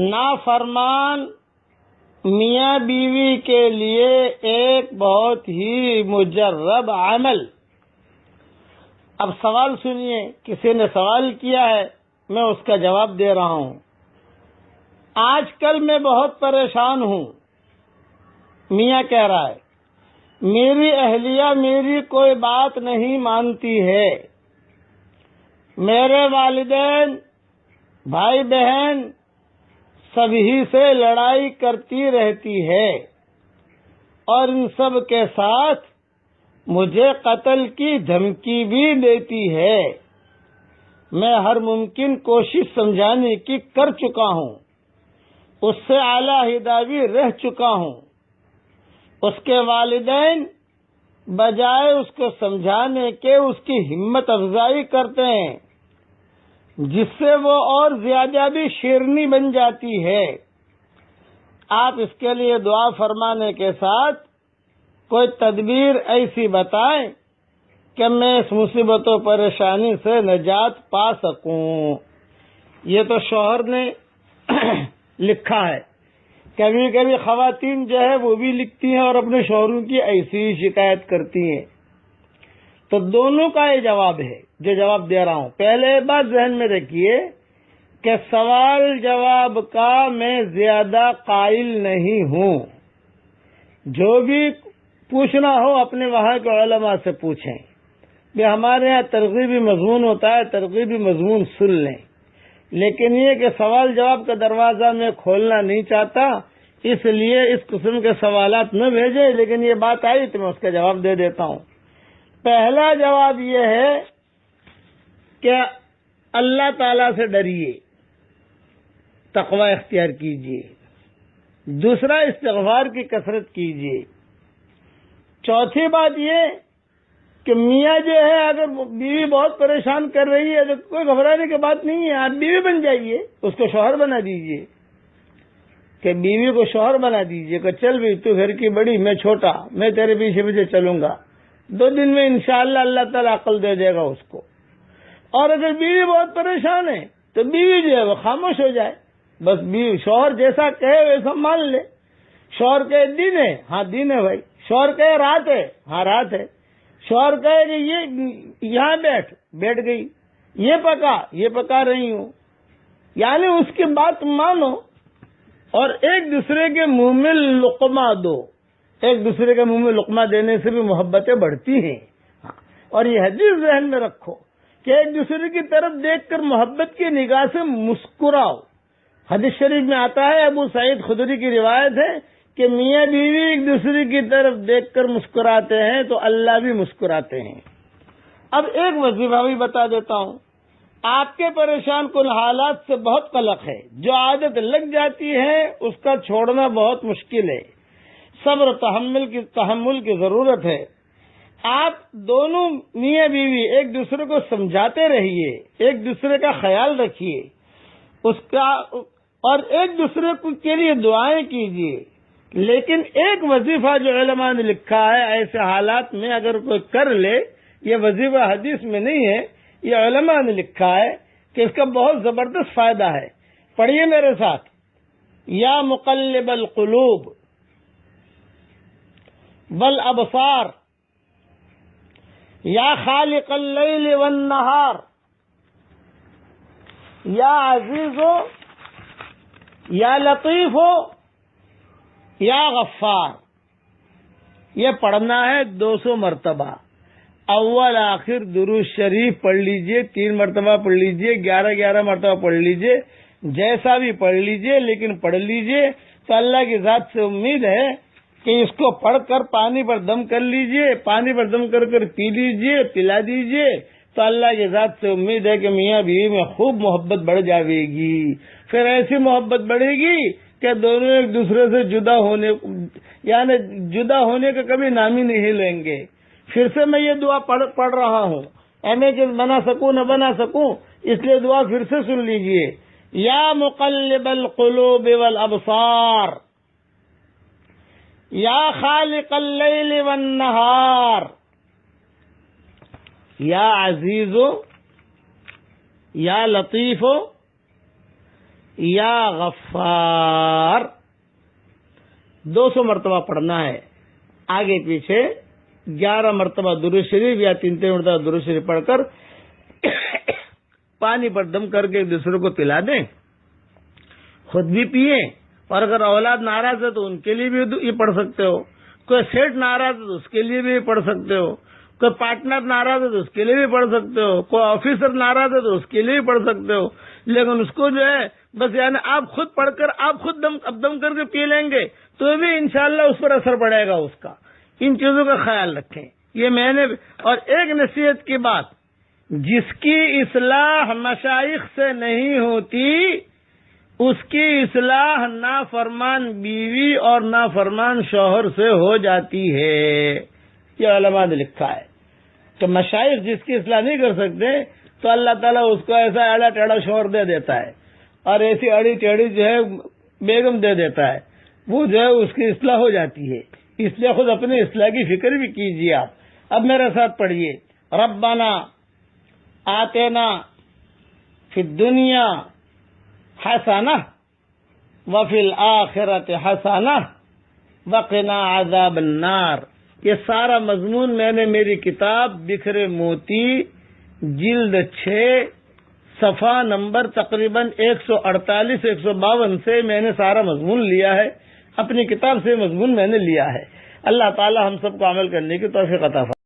نافرمان میاں بیوی کے لیے ایک بہت ہی مجرب عمل۔ اب سوال سنیے، کسی نے سوال کیا ہے، میں اس کا جواب دے رہا ہوں۔ آج کل میں بہت پریشان ہوں، میاں کہہ رہا ہے، میری اہلیہ میری کوئی بات نہیں مانتی ہے، میرے والدین بھائی بہن سبھی سے لڑائی کرتی رہتی ہے اور ان سب کے ساتھ مجھے قتل کی دھمکی بھی دیتی ہے۔ میں ہر ممکن کوشش سمجھانے کی کر چکا ہوں، اس سے علیحدہ بھی رہ چکا ہوں۔ اس کے والدین بجائے اس کو سمجھانے کے اس کی ہمت افزائی کرتے ہیں، جس سے وہ اور زیادہ بھی شیرنی بن جاتی ہے۔ آپ اس کے لیے دعا فرمانے کے ساتھ کوئی تدبیر ایسی بتائیں کہ میں اس مصیبت و پریشانی سے نجات پا سکوں۔ یہ تو شوہر نے لکھا ہے۔ کبھی کبھی خواتین جو ہے وہ بھی لکھتی ہیں اور اپنے شوہروں کی ایسی ہی شکایت کرتی ہیں۔ تو دونوں کا یہ جواب ہے جو جواب دے رہا ہوں۔ پہلے بات ذہن میں رکھیے کہ سوال جواب کا میں زیادہ قائل نہیں ہوں۔ جو بھی پوچھنا ہو اپنے وہاں کے علماء سے پوچھیں۔ کہ ہمارے ہاں ترغیبی مضمون ہوتا ہے، ترغیبی مضمون سن لیں، لیکن یہ کہ سوال جواب کا دروازہ میں کھولنا نہیں چاہتا، اس لیے اس قسم کے سوالات نہ بھیجیں، لیکن یہ بات آئی تو میں اس کا جواب دے دیتا ہوں۔ پہلا جواب یہ ہے کہ اللہ تعالی سے ڈریے، تقوی اختیار کیجیے۔ دوسرا، استغفار کی کثرت کیجیے۔ چوتھی بات یہ کہ میاں جو ہے اگر بیوی بہت پریشان کر رہی ہے تو کوئی گھبرانے کی بات نہیں ہے، آپ بیوی بن جائیے، اس کو شوہر بنا دیجیے، کہ بیوی کو شوہر بنا دیجیے کہ چل بھی تو گھر کی بڑی، میں چھوٹا، میں تیرے پیچھے پیچھے چلوں گا، 2 دن میں انشاءاللہ اللہ تعالیٰ عقل دے دے گا اس کو۔ اور اگر بیوی بہت پریشان ہے تو بیوی جو ہے وہ خاموش ہو جائے، بس بیوی شوہر جیسا کہے ویسا مان لے۔ شوہر کہے دن ہے، ہاں دن ہے بھائی، شوہر کہے رات ہے، ہاں رات ہے، شوہر کہے کہ یہ یہاں بیٹھ گئی، یہ پکا رہی ہوں، یعنی اس کی بات مانو اور ایک دوسرے کے منہ میں لقمہ دو۔ ایک دوسرے کے منہ میں لقمہ دینے سے بھی محبتیں بڑھتی ہیں۔ اور یہ حدیث ذہن میں رکھو کہ ایک دوسرے کی طرف دیکھ کر محبت کی نگاہ سے مسکراؤ۔ حدیث شریف میں آتا ہے، ابو سعید خدری کی روایت ہے کہ میاں بیوی ایک دوسرے کی طرف دیکھ کر مسکراتے ہیں تو اللہ بھی مسکراتے ہیں۔ اب ایک وظیفہ بھی بتا دیتا ہوں۔ آپ کے پریشان کن حالات سے بہت قلق ہے، جو عادت لگ جاتی ہے اس کا چھوڑنا بہت مشکل ہے، صبر و تحمل کی ضرورت ہے۔ آپ دونوں میاں بیوی ایک دوسرے کو سمجھاتے رہیے، ایک دوسرے کا خیال رکھیے، اور ایک دوسرے کے لیے دعائیں کیجیے۔ لیکن ایک وظیفہ جو علماء نے لکھا ہے، ایسے حالات میں اگر کوئی کر لے، یہ وظیفہ حدیث میں نہیں ہے، یہ علماء نے لکھا ہے کہ اس کا بہت زبردست فائدہ ہے۔ پڑھیے میرے ساتھ، یا مقلب القلوب والابصار، یا خالق اللیل والنہار، یا عزیز ہو، یا لطیف ہو، یا غفار۔ یہ پڑھنا ہے 200 مرتبہ، اول آخر درود شریف پڑھ لیجئے، 3 مرتبہ پڑھ لیجئے، 11 مرتبہ پڑھ لیجئے، جیسا بھی پڑھ لیجئے، لیکن پڑھ لیجئے۔ تو اللہ کی ذات سے امید ہے کہ اس کو پڑھ کر پانی پر دم کر لیجئے، پانی پر دم کر پی لیجئے، پلا دیجئے، تو اللہ کی ذات سے امید ہے کہ میاں بیوی میں خوب محبت بڑھ جائے گی۔ پھر ایسی محبت بڑھے گی کہ دونوں ایک دوسرے سے جدا ہونے کا کبھی نام ہی نہیں لیں گے۔ پھر سے میں یہ دعا پڑھ رہا ہوں، کہ بنا سکوں نہ بنا سکوں، اس لیے دعا پھر سے سن لیجئے۔ یا مقلب القلوب والابصار، یا خالق اللیل والنہار، یا عزیز، یا لطیف، یا غفار 200 مرتبہ پڑھنا ہے، آگے پیچھے 11 مرتبہ درود شریف یا 3 مرتبہ درود شریف پڑھ کر پانی پر دم کر کے ایک دوسرے کو پلا دیں، خود بھی پیئیں، اور اگر اولاد ناراض ہے تو ان کے لیے بھی یہ پڑھ سکتے ہو، کوئی سیٹ ناراض ہے تو اس کے لیے بھی پڑھ سکتے ہو، کوئی پارٹنر ناراض ہے تو اس کے لیے بھی پڑھ سکتے ہو، کوئی آفیسر ناراض ہے تو اس کے لیے بھی پڑھ سکتے ہو، لیکن اس کو جو ہے بس یعنی آپ خود پڑھ کر آپ خود دم کر کے پی لیں گے تو بھی انشاءاللہ اس پر اثر پڑے گا اس کا۔ ان چیزوں کا خیال رکھیں، یہ میں نے۔ اور ایک نصیحت کی بات، جس کی اصلاح مشائخ سے نہیں ہوتی اس کی اصلاح نافرمان بیوی اور نافرمان شوہر سے ہو جاتی ہے، یہ علماء نے لکھا ہے کہ مشائخ جس کی اصلاح نہیں کر سکتے تو اللہ تعالیٰ اس کو ایسا ایڑا ٹیڑھا شوہر دے دیتا ہے اور ایسی اڑی ٹیڑھی جو ہے بیگم دے دیتا ہے، وہ جو ہے اس کی اصلاح ہو جاتی ہے۔ اس لیے خود اپنی اصلاح کی فکر بھی کیجیے آپ۔ اب میرے ساتھ پڑھیے، ربنا آتینا فی الدنیا حسنہ وفی الآخرۃ حسنہ وقنا عذاب النار۔ یہ سارا مضمون میں نے میری کتاب بکھرے موتی جلد 6 صفحہ نمبر تقریباً 148-152 سے میں نے سارا مضمون لیا ہے، اپنی کتاب سے مضمون میں نے لیا ہے۔ اللہ تعالی ہم سب کو عمل کرنے کی توفیق عطا فرمائے۔